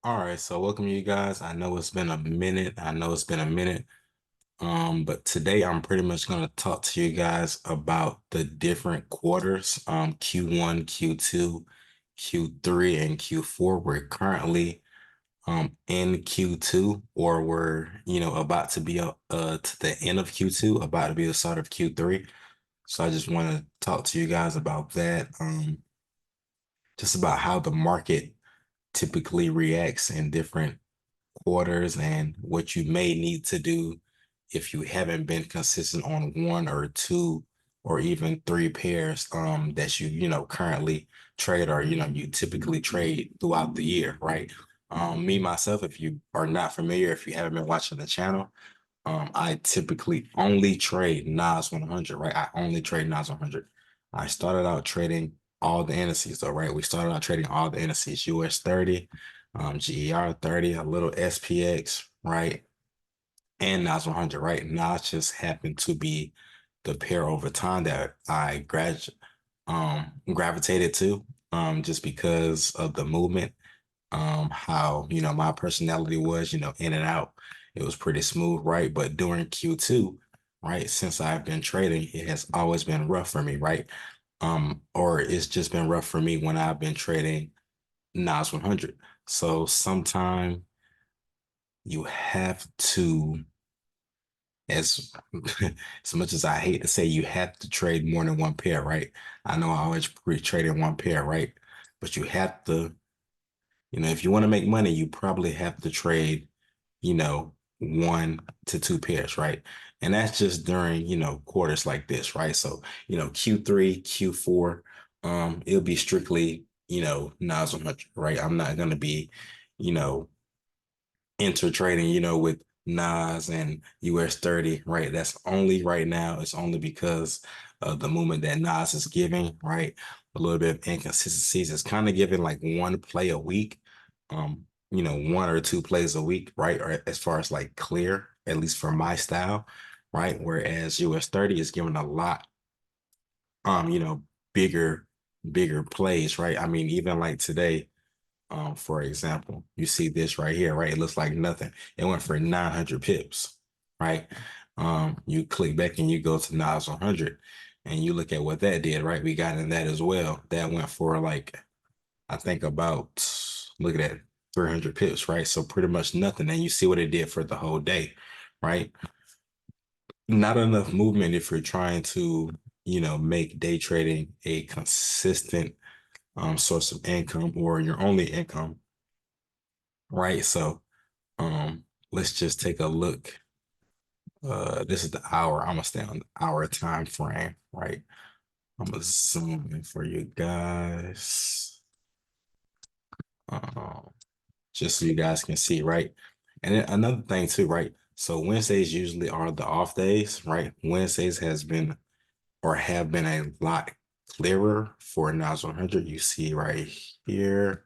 All right, so welcome you guys. I know it's been a minute. But today I'm pretty much gonna talk to you guys about the different quarters, Q1, Q2, Q3, and Q4. We're currently in Q2, or we're about to be to the end of Q2, about to be the start of Q3. So I just want to talk to you guys about that, just about how the market typically reacts in different quarters and what you may need to do if you haven't been consistent on one or two or even three pairs that you currently trade, or you typically trade throughout the year, right? Me myself, if you are not familiar, if you haven't been watching the channel, I typically only trade Nas 100, right? I only trade Nas 100. I started out trading all the indices though, right? We started out trading all the indices, US 30, GER 30, a little SPX, right? And Nas 100, right? Nas just happened to be the pair over time that I gravitated to, just because of the movement, how my personality was, in and out. It was pretty smooth, right? But during Q2, right, since I've been trading, it has always been rough for me, right? Or it's just been rough for me when I've been trading Nas 100. So sometime you have to, as as much as I hate to say, you have to trade more than one pair, right? I know I always trade in one pair, right? But you have to, if you want to make money, you probably have to trade, one to two pairs, right? And that's just during, quarters like this, right? So, Q3, Q4, it'll be strictly, Nas 100, right? I'm not gonna be, you know, enter trading, with Nas and US 30, right? That's only right now. It's only because of the movement that Nas is giving, right? A little bit of inconsistencies. It's kind of giving like one play a week, one or two plays a week, right? Or as far as like clear, at least for my style, right? Whereas US 30 is giving a lot, um, you know, bigger, bigger plays, right? I mean, even like today, for example, you see this right here, right? It looks like nothing. It went for 900 pips, right? You click back and you go to Nas 100 and you look at what that did, right? We got in that as well. That went for like, I think about, look at that, 300 pips, right? So pretty much nothing. And you see what it did for the whole day, right? Not enough movement if you're trying to, make day trading a consistent source of income or your only income, right? So let's just take a look. This is the hour. I'm gonna stay on the hour time frame, right? I'm gonna zoom in for you guys, um, just so you guys can see, right? And then another thing too, right? So Wednesdays usually are the off days, right? Wednesdays has been or have been a lot clearer for Nas 100. You see right here,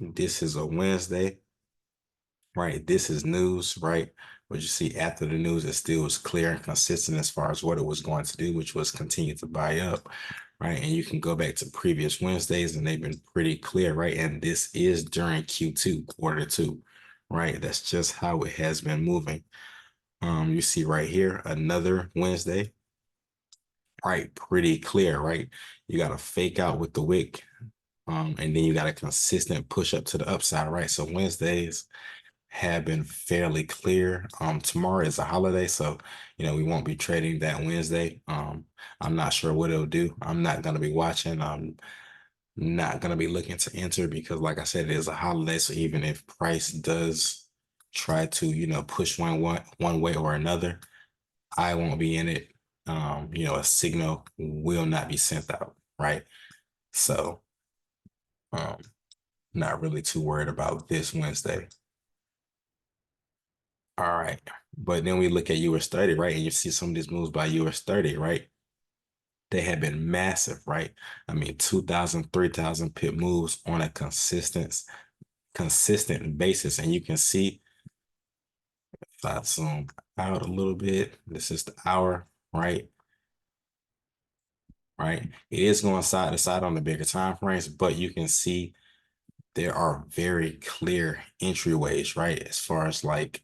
this is a Wednesday, right? This is news, right? But you see after the news, it still was clear and consistent as far as what it was going to do, which was continue to buy up, right? And you can go back to previous Wednesdays and they've been pretty clear, right? And this is during Q2, quarter two, right? That's just how it has been moving. You see right here, another Wednesday, right? Pretty clear, right? You got to fake out with the wick. And then you got a consistent push up to the upside, right? So Wednesdays have been fairly clear. Tomorrow is a holiday, so we won't be trading that Wednesday. I'm not sure what it'll do. I'm not gonna be watching. I'm not gonna be looking to enter because, like I said, it is a holiday. So even if price does try to, push one way or another, I won't be in it. A signal will not be sent out, right? So, um, not really too worried about this Wednesday. All right. But then we look at US 30, right? And you see some of these moves by US 30, right? They have been massive, right? I mean, 2,000, 3,000 pip moves on a consistent basis. And you can see if I zoom out a little bit, this is the hour, right? Right. It is going side to side on the bigger time frames, but you can see there are very clear entryways, right? As far as like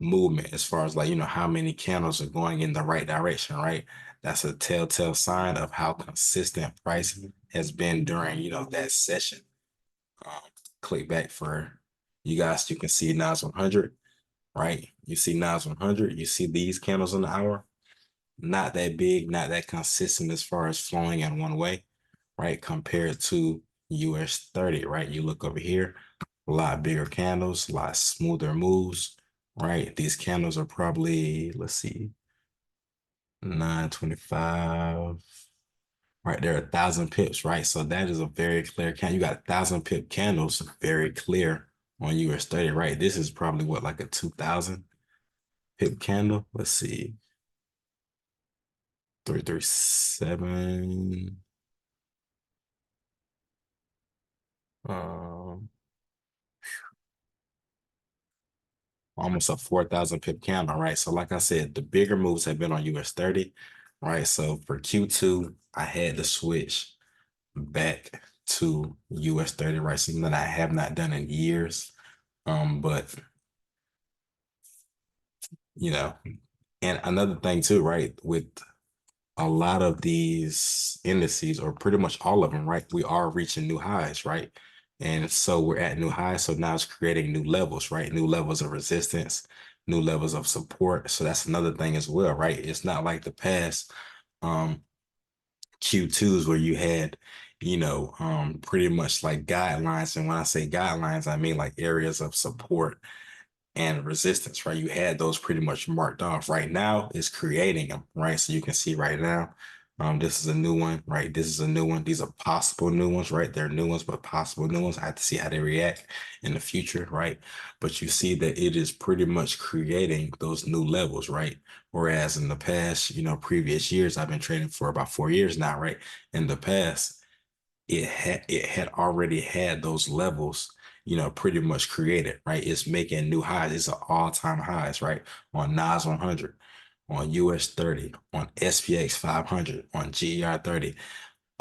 movement, as far as like, how many candles are going in the right direction, right? That's a telltale sign of how consistent price has been during, that session. Um, Click back for you guys, you can see Nas 100, right? You see Nas 100, you see these candles in the hour, not that big, not that consistent as far as flowing in one way, right? Compared to US 30, right? You look over here, a lot bigger candles, a lot smoother moves, right? These candles are probably, let's see, 925, right? They're 1,000 pips, right? So that is a very clear candle. You got 1,000 pip candles, very clear on US 30, right? This is probably what, like a 2,000 pip candle? Let's see, 337. Um, Almost a 4,000 pip candle, right? So like I said, the bigger moves have been on US 30, right? So for Q2, I had to switch back to US 30, right? Something that I have not done in years. But you know, and another thing too, right? With a lot of these indices, or pretty much all of them, right? We are reaching new highs, right? And so we're at new highs. So now it's creating new levels, right? New levels of resistance, new levels of support. So that's another thing as well, right? It's not like the past um Q2s where you had, pretty much like guidelines. And when I say guidelines, I mean like areas of support and resistance, right? You had those pretty much marked off. Right now, it's creating them, right? So you can see right now, this is a new one, right? This is a new one. These are possible new ones, right? They're new ones, but possible new ones. I have to see how they react in the future, right? But you see that it is pretty much creating those new levels, right? Whereas in the past, previous years, I've been trading for about 4 years now, right? In the past, it had already had those levels, pretty much created, right? It's making new highs. It's an all-time highs, right? On Nas 100, on US 30, on SPX 500, on GER 30.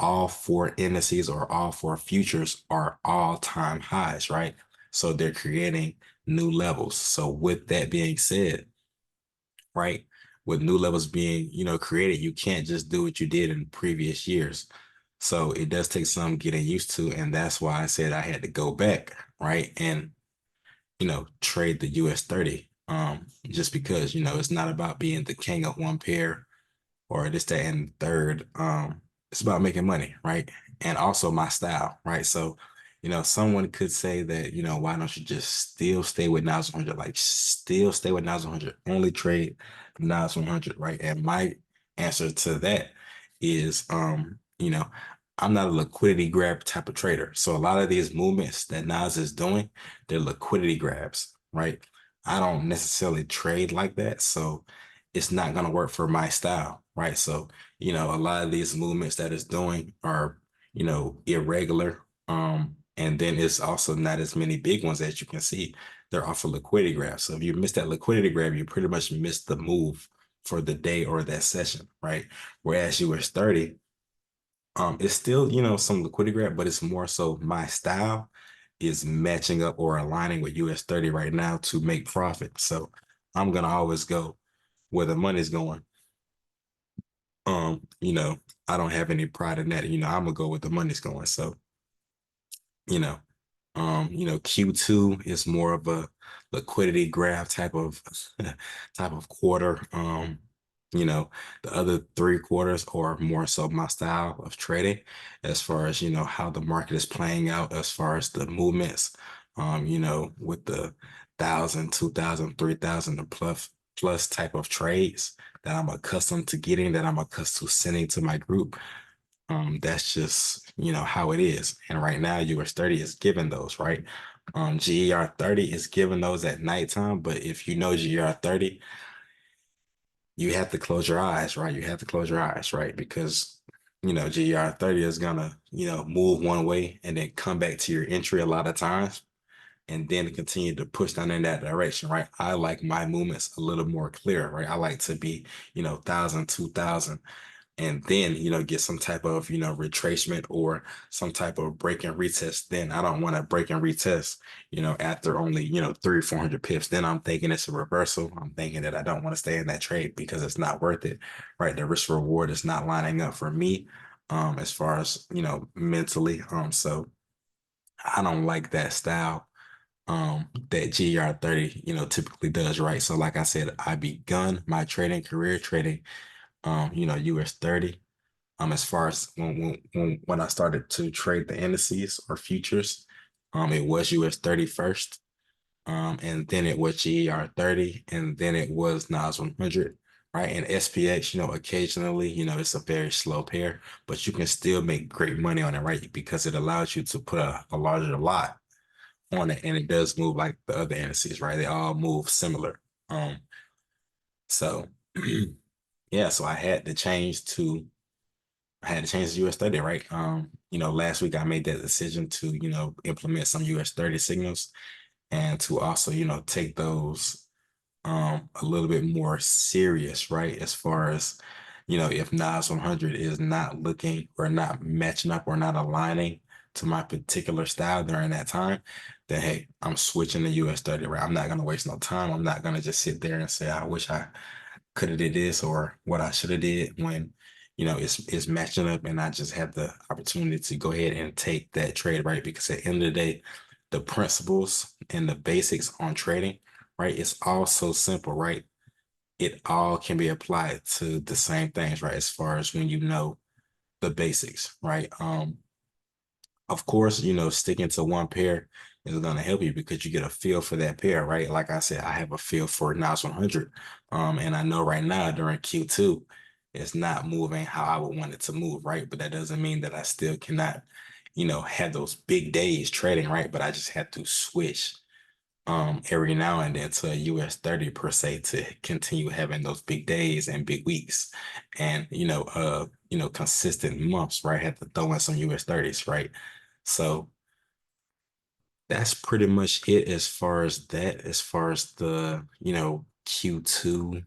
All four indices or all four futures are all-time highs, right? So they're creating new levels. So with that being said, right? With new levels being, created, you can't just do what you did in previous years. So it does take some getting used to, and that's why I said I had to go back, right? And, trade the US 30. Just because, it's not about being the king of one pair or this, that, and third. It's about making money, right? And also my style, right? So, someone could say that, why don't you just still stay with Nas 100? Like, still stay with Nas 100, only trade Nas 100, right? And my answer to that is, I'm not a liquidity grab type of trader. So a lot of these movements that Nas is doing, they're liquidity grabs, right? I don't necessarily trade like that. So it's not going to work for my style, right? So, a lot of these movements that it's doing are, irregular. And then it's also not as many big ones as you can see. They're off a liquidity grab. So if you miss that liquidity grab, you pretty much miss the move for the day or that session, right? Whereas US 30, it's still, some liquidity grab, but it's more so my style is matching up or aligning with US 30 right now to make profit. So I'm gonna always go where the money's going. Um, you know, I don't have any pride in that. I'm gonna go where the money's going. So, you know, Q2 is more of a liquidity grab type of type of quarter. You know, the other 3 quarters are more so my style of trading as far as, how the market is playing out, as far as the movements, with the 1,000, 2,000, 3,000 and plus type of trades that I'm accustomed to getting, that I'm accustomed to sending to my group. That's just, how it is. And right now, US 30 is giving those, right? GER 30 is giving those at nighttime, but if you know GER 30, you have to close your eyes, right? You have to close your eyes, right? Because, GER 30 is gonna, move one way and then come back to your entry a lot of times and then continue to push down in that direction, right? I like my movements a little more clear, right? I like to be, 1,000, 2,000. and then, get some type of, retracement or some type of break and retest. Then I don't want to break and retest, after only, 300, 400 pips. Then I'm thinking it's a reversal. I'm thinking that I don't want to stay in that trade because it's not worth it, right? The risk reward is not lining up for me, as far as, mentally. So I don't like that style, that GR 30, typically does, right? So like I said, I begun my trading career trading, US 30. As far as when I started to trade the indices or futures, it was US 30 first, and then it was GER 30, and then it was NAS 100, right? And SPX, occasionally, it's a very slow pair, but you can still make great money on it, right? Because it allows you to put a larger lot on it, and it does move like the other indices, right? They all move similar. So yeah, so I had to change to US 30, right? Last week I made that decision to, implement some US 30 signals and to also, take those a little bit more serious, right? As far as, if Nas 100 is not looking or not matching up or not aligning to my particular style during that time, then hey, I'm switching to US 30, right? I'm not gonna waste no time. I'm not gonna just sit there and say, I wish I could have did this or what I should have did when, it's matching up and I just have the opportunity to go ahead and take that trade, right? Because at the end of the day, the principles and the basics on trading, right? It's all so simple, right? It all can be applied to the same things, right? As far as when you know the basics, right? Of course, sticking to one pair is going to help you because you get a feel for that pair, right? Like I said, I have a feel for NOS 100. And I know right now during Q2, it's not moving how I would want it to move, right? But that doesn't mean that I still cannot, have those big days trading, right? But I just have to switch every now and then to a US 30 per se to continue having those big days and big weeks and consistent months, right? I had to throw in some US 30s, right? So that's pretty much it as far as that, as far as the, Q2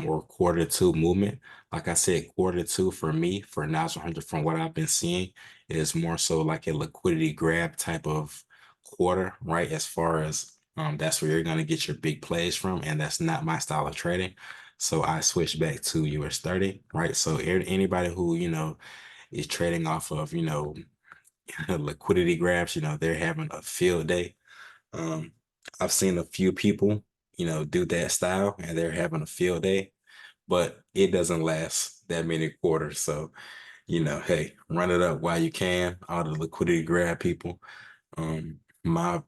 or quarter two movement. Like I said, quarter two for me, for Nas 100, from what I've been seeing, is more so like a liquidity grab type of quarter, right? As far as that's where you're gonna get your big plays from, and that's not my style of trading. So I switched back to US 30, right? So anybody who, is trading off of, liquidity grabs, they're having a field day. Um, I've seen a few people, do that style and they're having a field day, but it doesn't last that many quarters. So, hey, run it up while you can, all the liquidity grab people. My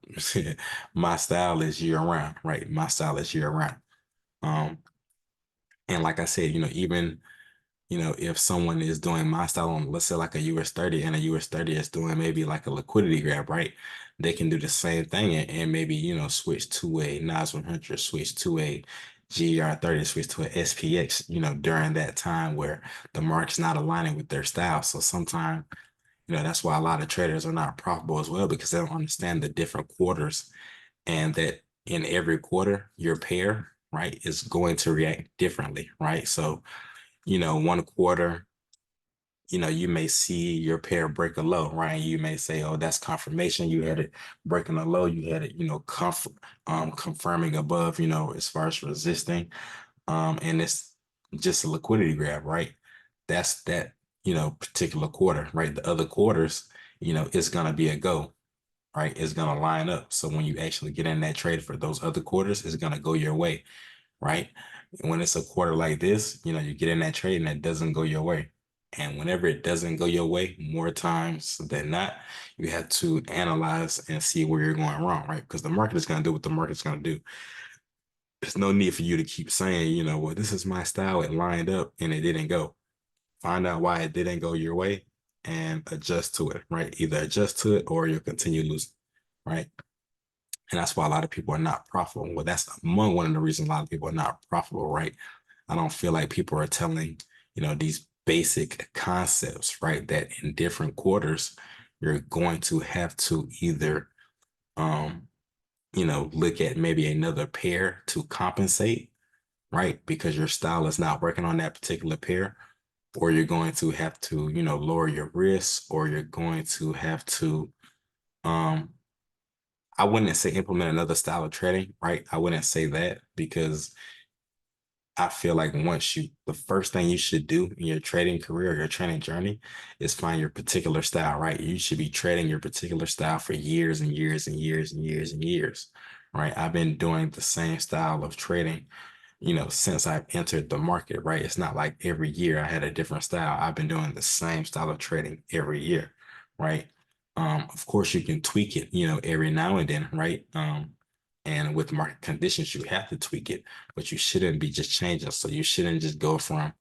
my style is year round, right? My style is year round. Um, and like I said, even if someone is doing my style on, let's say like a US 30 and a US 30 is doing maybe like a liquidity grab, right? They can do the same thing and maybe, switch to a NAS 100, switch to a GR 30, switch to a SPX, during that time where the market's not aligning with their style. So sometimes, that's why a lot of traders are not profitable as well because they don't understand the different quarters and that in every quarter, your pair, right, is going to react differently, right? So, one quarter, you may see your pair break a low, right? You may say, oh, that's confirmation. You had it breaking a low. You had it, confirming above, as far as resisting. And it's just a liquidity grab, right? That's that, particular quarter, right? The other quarters, it's gonna be a go, right? It's gonna line up. So when you actually get in that trade for those other quarters, it's gonna go your way, right? And when it's a quarter like this, you get in that trade and it doesn't go your way. And whenever it doesn't go your way, more times than not, you have to analyze and see where you're going wrong, right? Because the market is going to do what the market's going to do. There's no need for you to keep saying, well, this is my style. It lined up and it didn't go. Find out why it didn't go your way and adjust to it, right? Either adjust to it or you'll continue losing, right? And that's why a lot of people are not profitable. Well, that's among one of the reasons a lot of people are not profitable, right? I don't feel like people are telling, these basic concepts, right? That in different quarters, you're going to have to either, um, look at maybe another pair to compensate, right? Because your style is not working on that particular pair, or you're going to have to, lower your risk, or you're going to have to, um, I wouldn't say implement another style of trading, right? I wouldn't say that because I feel like the first thing you should do in your trading career, your trading journey, is find your particular style, right? You should be trading your particular style for years and years and years and years and years, right? I've been doing the same style of trading, since I've entered the market, right? It's not like every year I had a different style. I've been doing the same style of trading every year, right? Of course, you can tweak it, every now and then, right? And with market conditions, you have to tweak it, but you shouldn't be just changing. So you shouldn't just go from,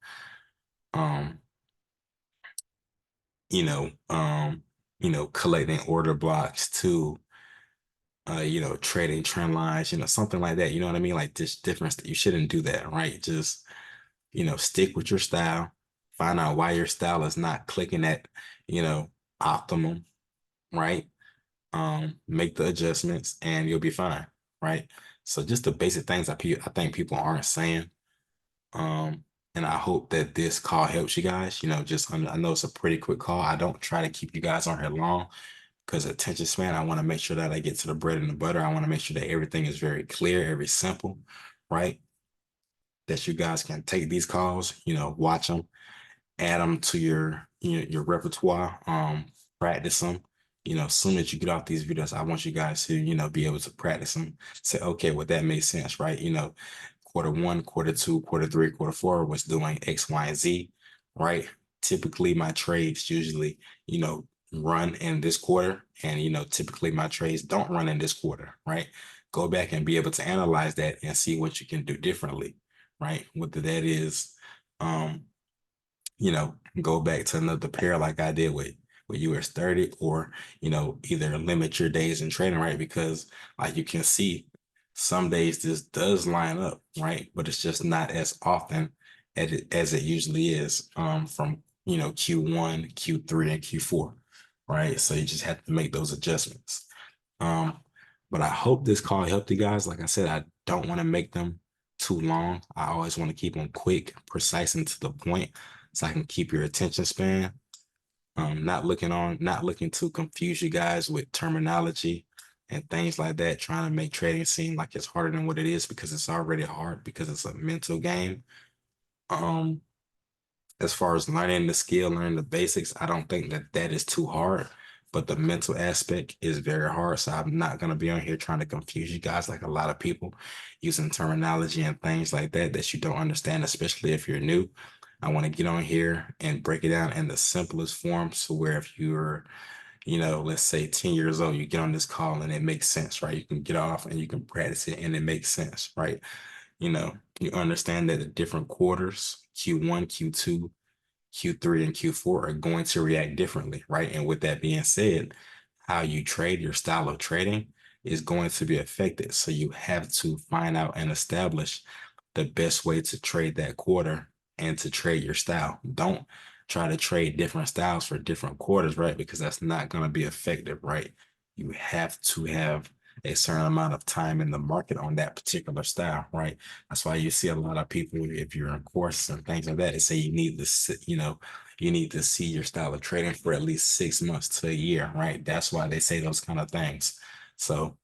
um, you know, um, collecting order blocks to, trading trend lines, something like that. You know what I mean? Like this difference. You shouldn't do that, right? Just, stick with your style. Find out why your style is not clicking at, you know, optimum, right? Make the adjustments and you'll be fine, right? So just the basic things I think people aren't saying. Um, and I hope that this call helps you guys. I know it's a pretty quick call. I don't try to keep you guys on here long because attention span, I want to make sure that I get to the bread and the butter. I want to make sure that everything is very clear, very simple, right? That you guys can take these calls, watch them, add them to your repertoire, practice them. As soon as you get off these videos, I want you guys to, be able to practice them. Say, okay, well, that makes sense, right? Quarter one, quarter two, quarter three, quarter four was doing X, Y, and Z, right? Typically, my trades usually, run in this quarter, and typically my trades don't run in this quarter, right? Go back and be able to analyze that and see what you can do differently, right? Whether that is, um, go back to another pair like I did with US 30, or, either limit your days in trading, right? Because like you can see, some days this does line up, right? But it's just not as often as it usually is, from, Q1, Q3, and Q4, right? So you just have to make those adjustments. Um, but I hope this call helped you guys. Like I said, I don't want to make them too long. I always want to keep them quick, precise, and to the point so I can keep your attention span. Not looking to confuse you guys with terminology and things like that, trying to make trading seem like it's harder than what it is because it's already hard because it's a mental game. Um, as far as learning the skill, learning the basics, I don't think that that is too hard, but the mental aspect is very hard. So I'm not going to be on here trying to confuse you guys like a lot of people using terminology and things like that you don't understand, especially if you're new. I want to get on here and break it down in the simplest form. So where if you're, let's say 10 years old, you get on this call and it makes sense, right? You can get off and you can practice it and it makes sense, right? You understand that the different quarters, Q1, Q2, Q3, and Q4 are going to react differently, right? And with that being said, how you trade, your style of trading is going to be affected. So you have to find out and establish the best way to trade that quarter and to trade your style. Don't try to trade different styles for different quarters, right? Because that's not going to be effective, right? You have to have a certain amount of time in the market on that particular style, right? That's why you see a lot of people, if you're in courses and things like that, they say you need to sit, you need to see your style of trading for at least 6 months to a year, right? That's why they say those kind of things. So,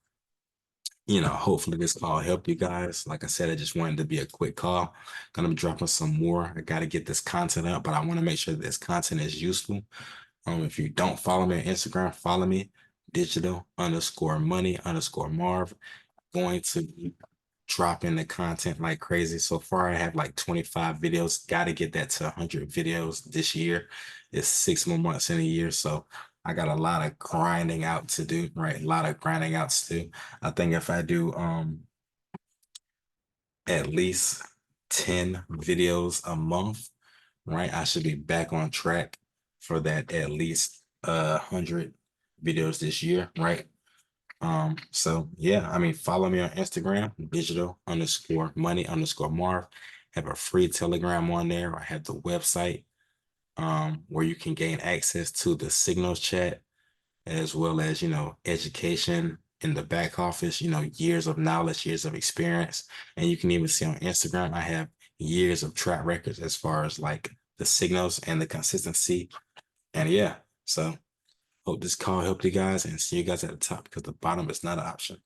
hopefully this call helped you guys. Like I said, I just wanted to be a quick call. Gonna be dropping some more. I got to get this content up, but I want to make sure that this content is useful. If you don't follow me on Instagram, follow me, digital_money_Marv. Going to be dropping the content like crazy. So far, I have like 25 videos. Got to get that to 100 videos this year. It's 6 more months in a year. So I got a lot of grinding out to do, right? A lot of grinding out to do. I think if I do at least 10 videos a month, right, I should be back on track for that at least 100 videos this year, right? So yeah, I mean, follow me on Instagram, digital_money_Marv. Have a free Telegram on there. I have the website, where you can gain access to the signals chat, as well as, education in the back office, years of knowledge, years of experience. And you can even see on Instagram, I have years of track records as far as like the signals and the consistency. And yeah, so hope this call helped you guys, and see you guys at the top, because the bottom is not an option.